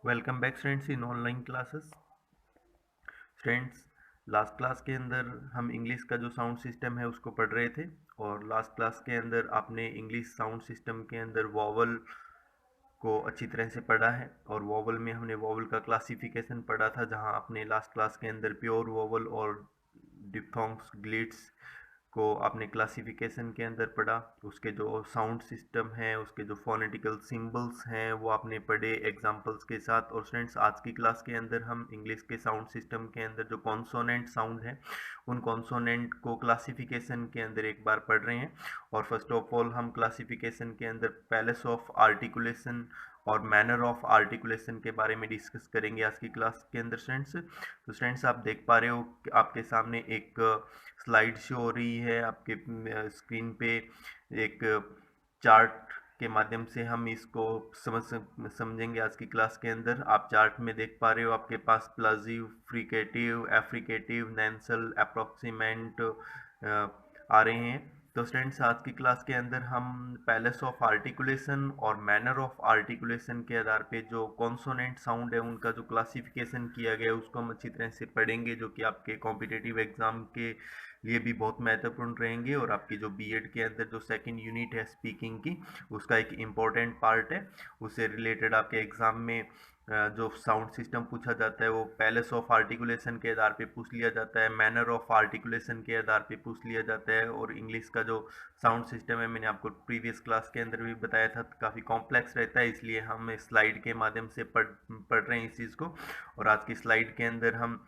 Welcome back students in online classes. Students, last class के अंदर हम इंग्लिश का जो साउंड सिस्टम है उसको पढ़ रहे थे और लास्ट क्लास के अंदर आपने इंग्लिश साउंड सिस्टम के अंदर वॉवल को अच्छी तरह से पढ़ा है और वॉवल में हमने वॉवल का क्लासिफिकेशन पढ़ा था, जहां आपने लास्ट क्लास के अंदर प्योर वॉवल और डिप्थोंग्स ग्लिट्स को आपने क्लासिफिकेशन के अंदर पढ़ा। उसके जो साउंड सिस्टम है, उसके जो फोनेटिकल सिंबल्स हैं वो आपने पढ़े एग्जांपल्स के साथ। और स्टूडेंट्स, आज की क्लास के अंदर हम इंग्लिश के साउंड सिस्टम के अंदर जो कॉन्सोनेंट साउंड है उन कॉन्सोनेंट को क्लासिफिकेशन के अंदर एक बार पढ़ रहे हैं। और फर्स्ट ऑफ ऑल हम क्लासिफिकेशन के अंदर पैलेस ऑफ आर्टिकुलेशन और मैनर ऑफ आर्टिकुलेशन के बारे में डिस्कस करेंगे आज की क्लास के अंदर स्टूडेंट्स। तो स्टूडेंट्स, आप देख पा रहे हो कि आपके सामने एक स्लाइड शो हो रही है आपके स्क्रीन पे। एक चार्ट के माध्यम से हम इसको समझेंगे आज की क्लास के अंदर। आप चार्ट में देख पा रहे हो आपके पास प्लाजिव, फ्रिकेटिव, एफ्रिकेटिव, नेंसल, अप्रोक्सीमेंट आ रहे हैं। तो स्टूडेंट्स, आज की क्लास के अंदर हम पैलेस ऑफ आर्टिकुलेशन और मैनर ऑफ आर्टिकुलेशन के आधार पे जो कॉन्सोनेंट साउंड है उनका जो क्लासिफिकेशन किया गया है उसको हम अच्छी तरह से पढ़ेंगे, जो कि आपके कॉम्पिटिटिव एग्जाम के लिए भी बहुत महत्वपूर्ण रहेंगे। और आपकी जो बीएड के अंदर जो सेकंड यूनिट है स्पीकिंग की, उसका एक इम्पॉर्टेंट पार्ट है। उससे रिलेटेड आपके एग्जाम में जो साउंड सिस्टम पूछा जाता है वो पैलेस ऑफ आर्टिकुलेशन के आधार पे पूछ लिया जाता है, मैनर ऑफ आर्टिकुलेशन के आधार पे पूछ लिया जाता है। और इंग्लिश का जो साउंड सिस्टम है, मैंने आपको प्रीवियस क्लास के अंदर भी बताया था, काफ़ी कॉम्प्लेक्स रहता है, इसलिए हम स्लाइड के माध्यम से पढ़ रहे हैं इस चीज़ को। और आज की स्लाइड के अंदर हम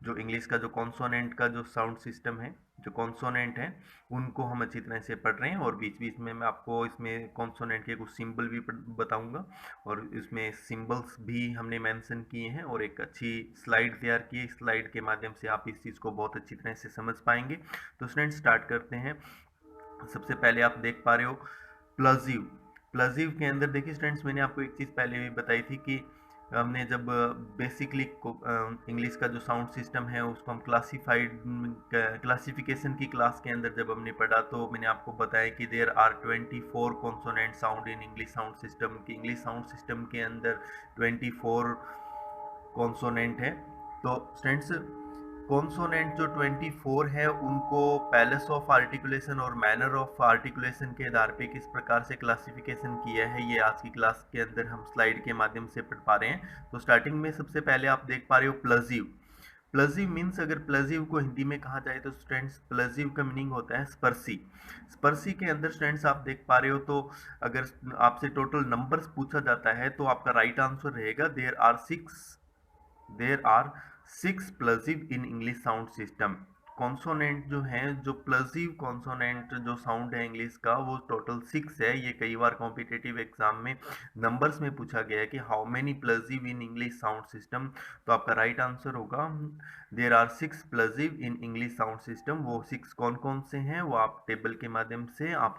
जो इंग्लिश का जो कॉन्सोनेंट का जो साउंड सिस्टम है, जो कॉन्सोनेंट है, उनको हम अच्छी तरह से पढ़ रहे हैं। और बीच बीच में मैं आपको इसमें कॉन्सोनेंट के कुछ सिंबल भी बताऊंगा और इसमें सिंबल्स भी हमने मेंशन किए हैं और एक अच्छी स्लाइड तैयार की है। स्लाइड के माध्यम से आप इस चीज़ को बहुत अच्छी तरह से समझ पाएंगे। तो स्टूडेंट, स्टार्ट करते हैं। सबसे पहले आप देख पा रहे हो प्लजिव। प्लजिव के अंदर देखिए स्टूडेंट्स, मैंने आपको एक चीज़ पहले भी बताई थी कि हमने जब बेसिकली इंग्लिश का जो साउंड सिस्टम है उसको हम क्लासिफिकेशन की क्लास के अंदर जब हमने पढ़ा, तो मैंने आपको बताया कि there are 24 consonant sound in English sound system. की इंग्लिश साउंड सिस्टम के अंदर 24 कॉन्सोनेंट है। तो स्टूडेंट्स, कॉन्सोनेंट जो 24 है उनको पैलेस ऑफ आर्टिकुलेशन और मैनर ऑफ आर्टिकुलेशन के आधार पे किस प्रकार से क्लासिफिकेशन किया है, ये आज की क्लास के अंदर हम स्लाइड के माध्यम से पढ़ पा रहे हैं। तो स्टार्टिंग में सबसे पहले आप देख पा रहे हो प्लजिव। प्लजिव मीन्स, अगर प्लजिव को हिंदी में कहा जाए तो स्टूडेंट्स प्लजिव का मीनिंग होता है स्पर्शी। स्पर्शी के अंदर स्टूडेंट्स आप देख पा रहे हो, तो अगर आपसे टोटल नंबर्स पूछा जाता है तो आपका राइट आंसर रहेगा there are 6 plosive in English sound system. Consonant जो है, जो प्लसिव कॉन्सोनेंट जो साउंड है इंग्लिश का, वो टोटल 6 है। ये कई बार कॉम्पिटेटिव एग्जाम में नंबर्स में पूछा गया है कि how many plosive in English sound system. तो आपका राइट आंसर होगा there are 6 plosive in English sound system. वो 6 कौन कौन से हैं वो आप टेबल के माध्यम से, आप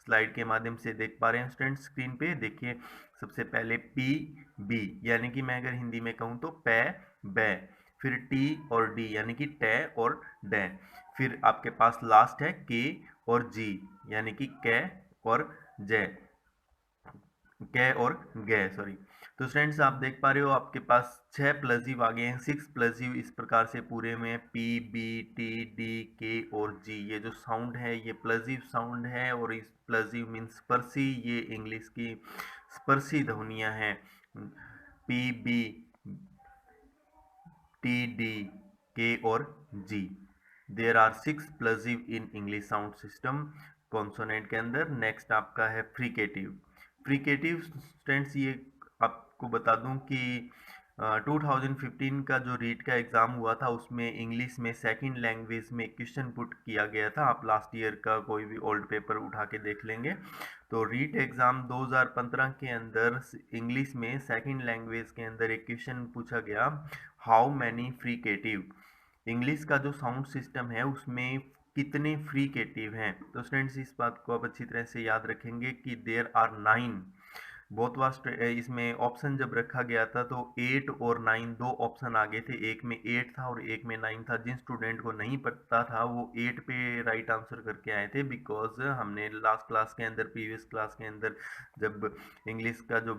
स्लाइड के माध्यम से देख पा रहे हैं स्टूडेंट। स्क्रीन पे देखिए, सबसे पहले पी बी, यानी कि मैं अगर हिंदी में कहूँ तो पै बै। फिर टी और डी, यानी कि टे और डे। फिर आपके पास लास्ट है के और जी, यानी कि कै और जय, कै और गे, सॉरी। तो स्टूडेंट्स, आप देख पा रहे हो आपके पास 6 प्लसिव आ गए हैं, 6 प्लसिव इस प्रकार से पूरे में P B T D K और जी। ये जो साउंड है ये प्लसिव साउंड है और इस प्लसिव मीन्स स्पर्शी, ये इंग्लिश की स्पर्शी ध्वनियां हैं। P B T D K और G. There are 6 plosive in English sound system consonant के अंदर। नेक्स्ट आपका है फ्रिकेटिव। फ्रिकेटिव स्टूडेंट्स, ये आपको बता दूं कि 2015 का जो रीट का एग्ज़ाम हुआ था उसमें इंग्लिश में सेकंड लैंग्वेज में क्वेश्चन पुट किया गया था। आप लास्ट ईयर का कोई भी ओल्ड पेपर उठा के देख लेंगे तो रीट एग्ज़ाम 2015 के अंदर इंग्लिश में सेकंड लैंग्वेज के अंदर एक क्वेश्चन पूछा गया, हाउ मैनी फ्रिकेटिव। इंग्लिश का जो साउंड सिस्टम है उसमें कितने फ्रिकेटिव हैं। तो स्टूडेंट्स, इस बात को आप अच्छी तरह से याद रखेंगे कि देयर आर 9 बहुत वास्ट इसमें ऑप्शन जब रखा गया था तो 8 और 9 दो ऑप्शन आगे थे, एक में 8 था और एक में 9 था। जिन स्टूडेंट को नहीं पता था वो 8 पे राइट आंसर करके आए थे, बिकॉज हमने लास्ट क्लास के अंदर, प्रीवियस क्लास के अंदर जब इंग्लिश का जो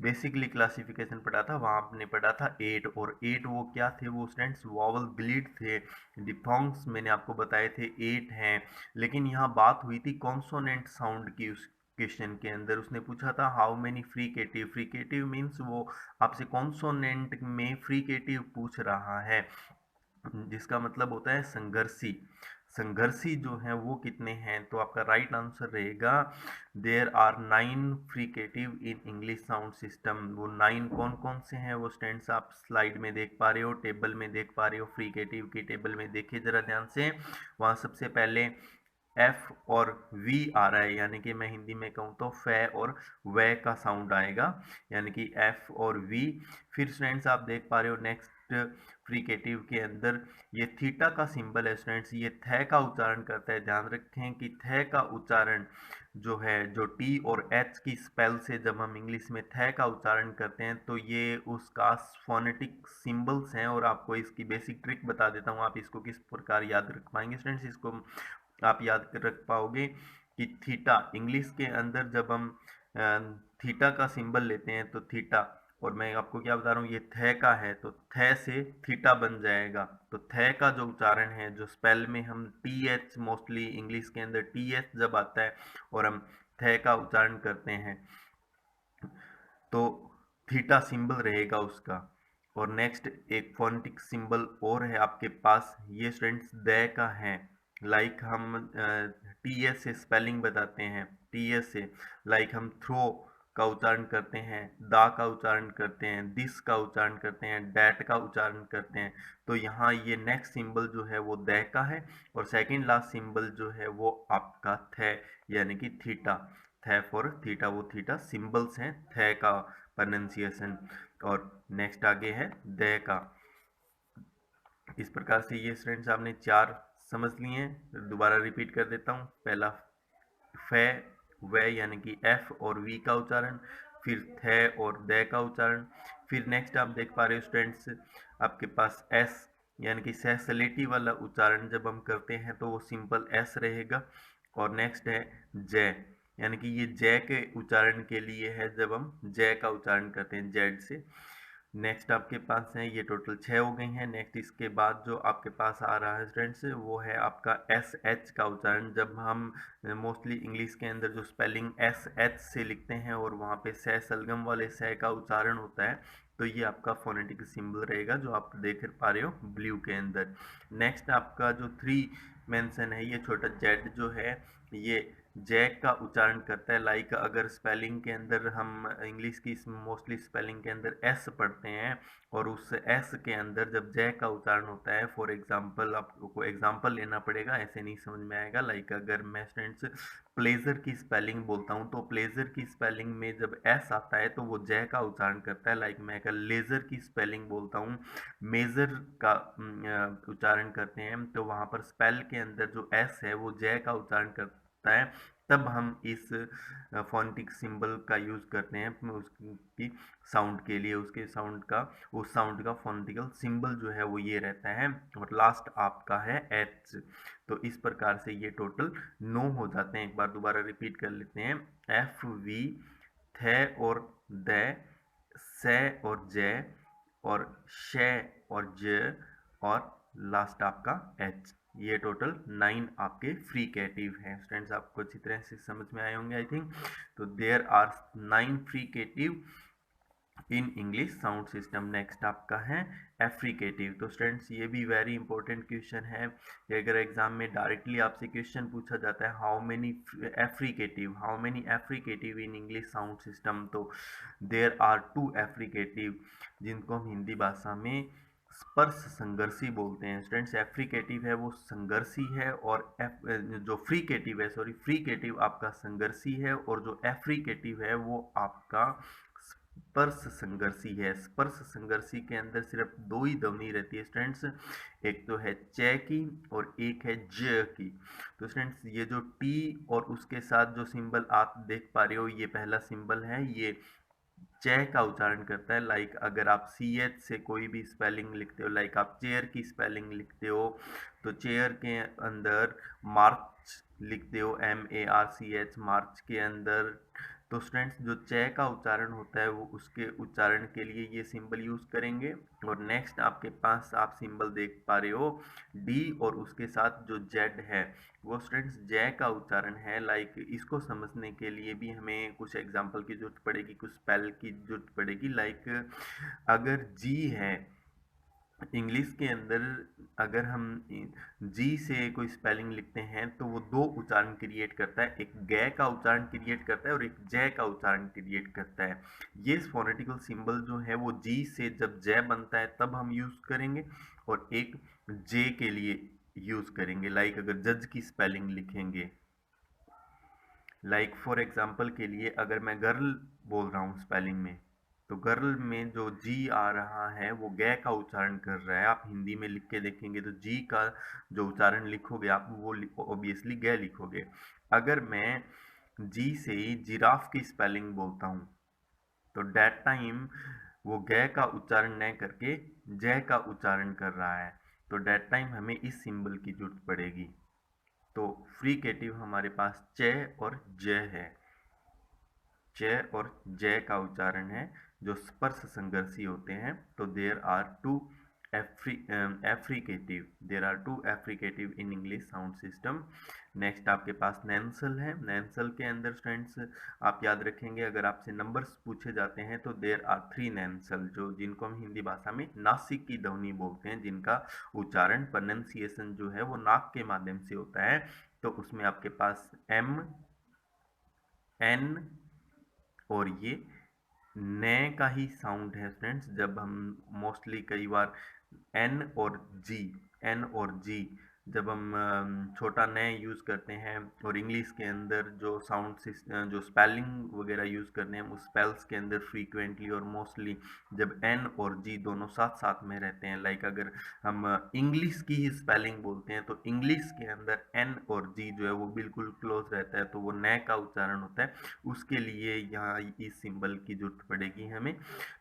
बेसिकली क्लासिफिकेशन पढ़ा था वहाँ आपने पढ़ा था 8, और 8 वो क्या थे, वो स्टूडेंट्स वॉवल ग्लिड थे, डिफोंग्स मैंने आपको बताए थे 8 हैं। लेकिन यहाँ बात हुई थी कॉन्सोनेंट साउंड की। उस क्वेश्चन के अंदर उसने पूछा था how many fricative, fricative means वो आपसे कॉन्सोनेंट में फ्रीकेटिव पूछ रहा है, जिसका मतलब होता है संघर्षी। संघर्षी जो है वो कितने हैं, तो आपका राइट आंसर रहेगा there are 9 fricative in English sound system. वो 9 कौन कौन से हैं वो स्टूडेंट्स आप स्लाइड में देख पा रहे हो, टेबल में देख पा रहे हो, फ्रीकेटिव की टेबल में देखिए जरा ध्यान से। वहाँ सबसे पहले एफ और वी आ रहा है, यानी कि मैं हिंदी में कहूँ तो फे और वे का साउंड आएगा, यानी कि एफ और वी। फिर स्टूडेंट्स आप देख पा रहे हो नेक्स्ट फ्रीकेटिव के अंदर ये थीटा का सिंबल है स्टूडेंट्स, ये थे का उच्चारण करता है। ध्यान रखें कि थे का उच्चारण जो है, जो टी और एच की स्पेल से जब हम इंग्लिश में थे का उच्चारण करते हैं तो ये उसका फोनेटिक सिंबल्स हैं। और आपको इसकी बेसिक ट्रिक बता देता हूँ, आप इसको किस प्रकार याद रख पाएंगे स्टूडेंट्स। इसको आप याद रख पाओगे कि थीटा इंग्लिश के अंदर जब हम थीटा का सिंबल लेते हैं तो थीटा, और मैं आपको क्या बता रहा हूँ, ये थे का है तो थे से थीटा बन जाएगा। तो थे का जो उच्चारण है, जो स्पेल में हम टी एच, मोस्टली इंग्लिश के अंदर टी एच जब आता है और हम थे का उच्चारण करते हैं तो थीटा सिंबल रहेगा उसका। और नेक्स्ट एक फोनेटिक सिंबल और है आपके पास, ये स्टूडेंट्स दे का है। लाइक हम टी एस से स्पेलिंग बताते हैं, टी एस से, लाइक हम थ्रो का उच्चारण करते हैं, दा का उच्चारण करते हैं, दिस का उच्चारण करते हैं, डैट का उच्चारण करते हैं। तो यहाँ ये नेक्स्ट सिंबल जो है वो दे का है, और सेकंड लास्ट सिंबल जो है वो आपका थे, यानी कि थीटा। थे फॉर थीटा, वो थीटा सिंबल्स हैं थे का प्रोनाउंसिएशन। और नेक्स्ट आगे है दे का। इस प्रकार से ये स्टूडेंट्स आपने 4 समझ लिए हैं। दोबारा रिपीट कर देता हूँ। पहला फे वे यानी कि एफ और वी का उच्चारण, फिर थे और दे का उच्चारण। फिर नेक्स्ट आप देख पा रहे हो स्टूडेंट्स आपके पास एस यानी कि सेसलिटी वाला उच्चारण जब हम करते हैं तो वो सिंपल एस रहेगा। और नेक्स्ट है जे, यानी कि ये जे के उच्चारण के लिए है जब हम जे का उच्चारण करते हैं जेड से। नेक्स्ट आपके पास है, ये टोटल 6 हो गई हैं। नेक्स्ट इसके बाद जो आपके पास आ रहा है स्टूडेंट्स वो है आपका एस एच का उच्चारण। जब हम मोस्टली इंग्लिश के अंदर जो स्पेलिंग एस एच से लिखते हैं और वहाँ पे सह सलगम वाले सह का उच्चारण होता है, तो ये आपका फोनेटिक सिंबल रहेगा जो आप देख पा रहे हो ब्लू के अंदर। नेक्स्ट आपका जो 3 मेंशन है, ये छोटा जेड जो है ये जैक का उच्चारण करता है। लाइक अगर स्पेलिंग के अंदर हम इंग्लिश की मोस्टली स्पेलिंग के अंदर एस पढ़ते हैं और उस एस के अंदर जब जैक का उच्चारण होता है, फॉर एग्जांपल आपको एग्जांपल लेना पड़ेगा, ऐसे नहीं समझ में आएगा। लाइक अगर मैं स्टूडेंट्स प्लेजर की स्पेलिंग बोलता हूँ तो प्लेजर की स्पेलिंग में जब एस आता है तो वो जय का उच्चारण करता है। लाइक मैं अगर लेजर की स्पेलिंग बोलता हूँ, मेजर का उच्चारण करते हैं तो वहाँ पर स्पेल के अंदर जो एस है वो जय का उच्चारण करता है। तब हम इस फोनेटिक सिंबल का यूज़ करते हैं उसकी साउंड के लिए, उसके साउंड का, उस साउंड का फोनेटिकल सिंबल जो है वो ये रहता है। और लास्ट आपका है एच। तो इस प्रकार से ये टोटल 9 हो जाते हैं। एक बार दोबारा रिपीट कर लेते हैं। एफ वी, थे और द, से और जे, और शे और ज, और लास्ट आपका एच। ये टोटल 9 आपके फ्रीकेटिव हैं। स्टूडेंट्स आपको अच्छी तरह से समझ में आए होंगे आई थिंक। तो there are 9 fricative in English sound system. Next आपका है एफ्रिकेटिव। तो स्टूडेंट्स ये भी वेरी इंपॉर्टेंट क्वेश्चन है कि अगर एग्जाम में डायरेक्टली आपसे क्वेश्चन पूछा जाता है how many affricative in English sound system, तो देयर आर 2 एफ्रिकेटिव जिनको हम हिंदी भाषा में स्पर्श संघर्षी बोलते हैं। स्टूडेंट्स एफ्रिकेटिव है वो संघर्षी है, और जो फ्रीकेटिव है, फ्रीकेटिव आपका संघर्षी है, और जो एफ्रिकेटिव है वो आपका स्पर्श संघर्षी है। स्पर्श संघर्षी के अंदर सिर्फ दो ही ध्वनि रहती है स्टूडेंट्स, एक तो है च की और एक है ज की। तो स्टूडेंट्स ये जो टी और उसके साथ जो सिंबल आप देख पा रहे हो, ये पहला सिंबल है, ये च का उच्चारण करता है। लाइक अगर आप सी एच से कोई भी स्पेलिंग लिखते हो, लाइक आप चेयर की स्पेलिंग लिखते हो, तो चेयर के अंदर मार्च लिखते हो, MARCH, मार्च के अंदर। तो स्टूडेंट्स जो च का उच्चारण होता है वो उसके उच्चारण के लिए ये सिंबल यूज करेंगे। और नेक्स्ट आपके पास आप सिंबल देख पा रहे हो डी और उसके साथ जो जेड है, वो स्टूडेंट्स जय का उच्चारण है। लाइक इसको समझने के लिए भी हमें कुछ एग्जांपल की जरूरत पड़ेगी, कुछ स्पेल की जरूरत पड़ेगी। लाइक अगर जी है इंग्लिश के अंदर, अगर हम जी से कोई स्पेलिंग लिखते हैं तो वो दो उच्चारण क्रिएट करता है, एक ग का उच्चारण क्रिएट करता है और एक जय का उच्चारण क्रिएट करता है। ये फोनेटिकल सिंबल जो है वो जी से जब जय बनता है तब हम यूज करेंगे, और एक जे के लिए यूज करेंगे। लाइक अगर जज की स्पेलिंग लिखेंगे, लाइक फॉर एग्जांपल के लिए अगर मैं गर्ल बोल रहा हूँ स्पेलिंग में, तो गर्ल में जो जी आ रहा है वो ग का उच्चारण कर रहा है। आप हिंदी में लिख के देखेंगे तो जी का जो उच्चारण लिखोगे आप वो ऑब्वियसली ग लिखोगे। अगर मैं जी से जिराफ की स्पेलिंग बोलता हूँ तो डेट टाइम वो ग का उच्चारण न करके जय का उच्चारण कर रहा है, तो डेट टाइम हमें इस सिंबल की जरूरत पड़ेगी। तो फ्रीकेटिव हमारे पास च और ज है, च और जय का उच्चारण है जो स्पर्श संघर्षी होते हैं। तो there are two affricative, there are two affricative in English sound system. Next आपके पास नैंसल है। नैंसल के अंदर स्टूडेंट्स आप याद रखेंगे, अगर आपसे नंबर्स पूछे जाते हैं तो देयर आर 3 नैंसल, जो जिनको हम हिंदी भाषा में नासिक की ध्वनि बोलते हैं, जिनका उच्चारण प्रोनंसिएशन जो है वो नाक के माध्यम से होता है। तो उसमें आपके पास M, N और ये न का ही साउंड है स्टूडेंट्स। जब हम मोस्टली कई बार एन और जी, एन और जी जब हम छोटा न यूज़ करते हैं, और इंग्लिश के अंदर जो साउंड सिस्टम जो स्पेलिंग वगैरह यूज़ करते हैं उस स्पेल्स के अंदर फ्रीक्वेंटली और मोस्टली जब एन और जी दोनों साथ साथ में रहते हैं, लाइक अगर हम इंग्लिश की ही स्पेलिंग बोलते हैं तो इंग्लिश के अंदर एन और जी जो है वो बिल्कुल क्लोज रहता है, तो वो न का उच्चारण होता है। उसके लिए यहाँ इस सिंबल की जरूरत पड़ेगी हमें।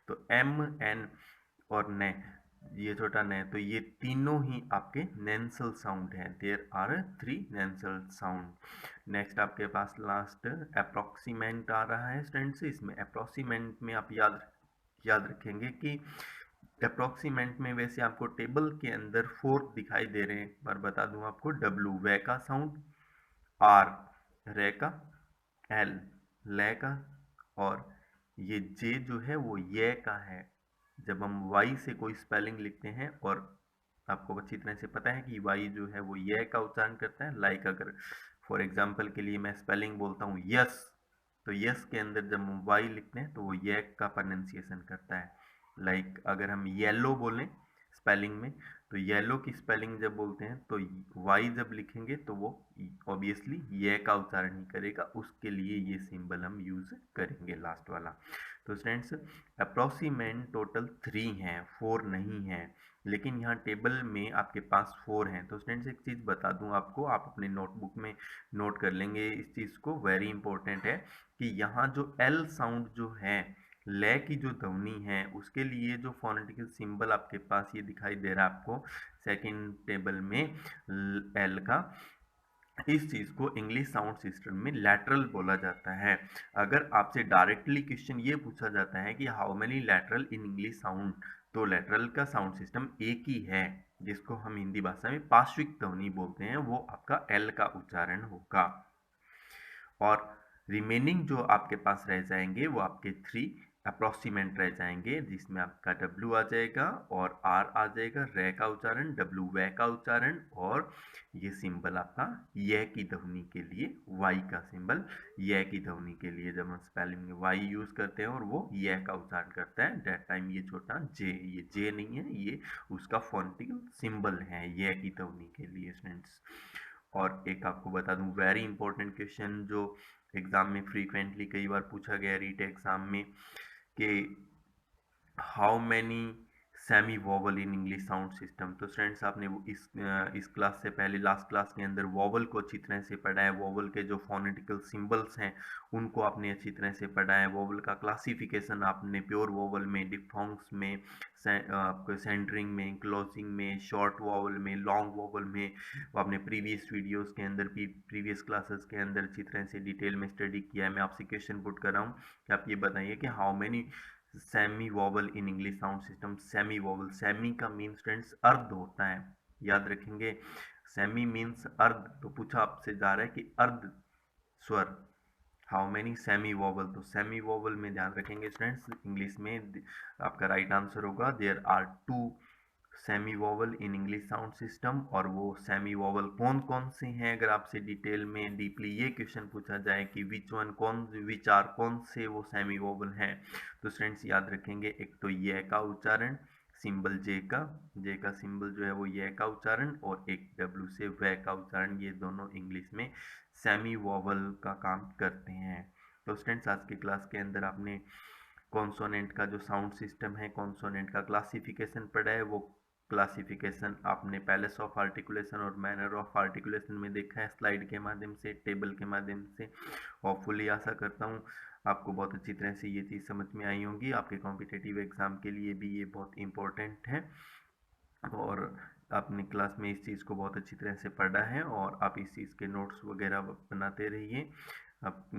तो एम, एन और न, ये छोटा न, तो ये तीनों ही आपके नेंसल साउंड है। There are 3 nasal sound. Next आपके पास लास्ट अप्रोक्सीमेंट आ रहा है स्टूडेंट्स। इसमें अप्रोक्सीमेंट में आप याद रखेंगे कि अप्रोक्सीमेंट में वैसे आपको टेबल के अंदर 4 दिखाई दे रहे हैं, पर बता दूं आपको, डब्लू वे का साउंड, आर रे का, एल ले का, और ये जे जो है वो ये का है। जब हम वाई से कोई स्पेलिंग लिखते हैं, और आपको अच्छी तरह से पता है कि वाई जो है वो ये का उच्चारण करता है। लाइक अगर फॉर एग्जांपल के लिए मैं स्पेलिंग बोलता हूँ यस, तो यस के अंदर जब हम वाई लिखते हैं तो वो ये का प्रोनाउंसिएशन करता है। लाइक अगर हम येलो बोलें स्पेलिंग में, तो येलो की स्पेलिंग जब बोलते हैं तो वाई जब लिखेंगे तो वो ऑब्वियसली ये का उच्चारण ही करेगा, उसके लिए ये सिंबल हम यूज करेंगे लास्ट वाला। तो स्टूडेंट्स अप्रोक्सीमेंट टोटल 3 हैं, 4 नहीं है, लेकिन यहाँ टेबल में आपके पास 4 हैं। तो स्टूडेंट्स एक चीज़ बता दूं आपको, आप अपने नोटबुक में नोट कर लेंगे इस चीज़ को, वेरी इंपॉर्टेंट है कि यहाँ जो एल साउंड जो है, ले की जो ध्वनि है, उसके लिए जो फोनेटिकल सिंबल आपके पास ये दिखाई दे रहा है आपको सेकंड टेबल में एल का, इस चीज को इंग्लिश साउंड सिस्टम में लैटरल बोला जाता है। अगर आपसे डायरेक्टली क्वेश्चन ये पूछा जाता है कि how many lateral in English sound, तो लैटरल का साउंड सिस्टम एक ही है, जिसको हम हिंदी भाषा में पार्श्विक ध्वनि बोलते हैं, वो आपका एल का उच्चारण होगा। और रिमेनिंग जो आपके पास रह जाएंगे वो आपके 3 अप्रोक्सीमेंट रह जाएंगे, जिसमें आपका डब्ल्यू आ जाएगा और आर आ जाएगा, रे का उच्चारण, डब्ल्यू वे का उच्चारण, और ये सिंबल आपका ये की ध्वनि के लिए, वाई का सिंबल ये की ध्वनि के लिए जब हम स्पेलिंग में वाई यूज करते हैं और वो ये का उच्चारण करता है, दैट टाइम ये छोटा जे, ये जे नहीं है, ये उसका फोनेटिकल सिंबल है ये की ध्वनि के लिए स्टूडेंट्स। और एक आपको बता दूं वेरी इंपॉर्टेंट क्वेश्चन जो एग्जाम में फ्रीक्वेंटली कई बार पूछा गया रीट एग्जाम में, कि how many semi vowel in English sound system. तो फ्रेंड्स आपने वो इस क्लास से पहले लास्ट क्लास के अंदर वोवल को अच्छी तरह से पढ़ा है, वोवल के जो फोनेटिकल सिंबल्स हैं उनको आपने अच्छी तरह से पढ़ा है, वोवल का क्लासिफिकेशन आपने प्योर वोवल में, डिफथोंग्स में, आपको सेंटरिंग में, क्लोजिंग में, शॉर्ट वोवल में, लॉन्ग वोवल में वो आपने प्रीवियस वीडियोस के अंदर भी, प्रीवियस क्लासेस के अंदर अच्छी तरह से डिटेल में स्टडी किया है। मैं आपसे क्वेश्चन पुट कर रहा हूँ कि आप ये बताइए कि how many semi vowel in English sound system. Semi vowel, semi का मीन्स फ्रेंड्स अर्ध होता है, याद रखेंगे। सेमी मीन्स अर्ध, तो पूछा आपसे जा रहा है कि अर्ध स्वर, हाउ मेनी सेमी वोवल। तो सेमी वोवल में ध्यान रखेंगे फ्रेंड्स, इंग्लिश में आपका राइट आंसर होगा there are two semi vowel in English sound system. और वो सेमी वोवल कौन कौन से हैं, अगर आपसे डिटेल में डीपली ये क्वेश्चन पूछा जाए कि विच वन, विच आर, कौन से वो सेमी वोवल हैं, तो फ्रेंड्स याद रखेंगे, एक तो ये का उच्चारण, सिंबल जे का सिंबल जो है वो ये का उच्चारण, और एक डब्ल्यू से वह का उच्चारण, ये दोनों इंग्लिश में सेमी वोवल का काम करते हैं। तो फ्रेंड्स आज की क्लास के अंदर आपने कॉन्सोनेंट का जो साउंड सिस्टम है, कॉन्सोनेंट का क्लासिफिकेशन पढ़ा है। वो क्लासिफिकेशन आपने पैलेस ऑफ आर्टिकुलेशन और मैनर ऑफ आर्टिकुलेशन में देखा है, स्लाइड के माध्यम से, टेबल के माध्यम से। होपफुली आशा करता हूँ आपको बहुत अच्छी तरह से ये चीज़ समझ में आई होंगी। आपके कॉम्पिटिटिव एग्जाम के लिए भी ये बहुत इंपॉर्टेंट है, और आपने क्लास में इस चीज़ को बहुत अच्छी तरह से पढ़ा है, और आप इस चीज़ के नोट्स वगैरह बनाते रहिए। आप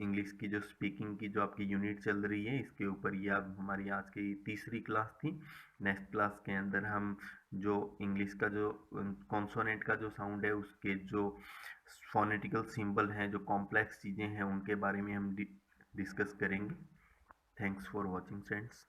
इंग्लिश की जो स्पीकिंग की जो आपकी यूनिट चल रही है, इसके ऊपर ये अब हमारी आज की तीसरी क्लास थी। नेक्स्ट क्लास के अंदर हम जो इंग्लिश का जो कॉन्सोनेंट का जो साउंड है, उसके जो फोनेटिकल सिंबल हैं, जो कॉम्प्लेक्स चीज़ें हैं, उनके बारे में हम डिस्कस करेंगे। Thanks for watching friends.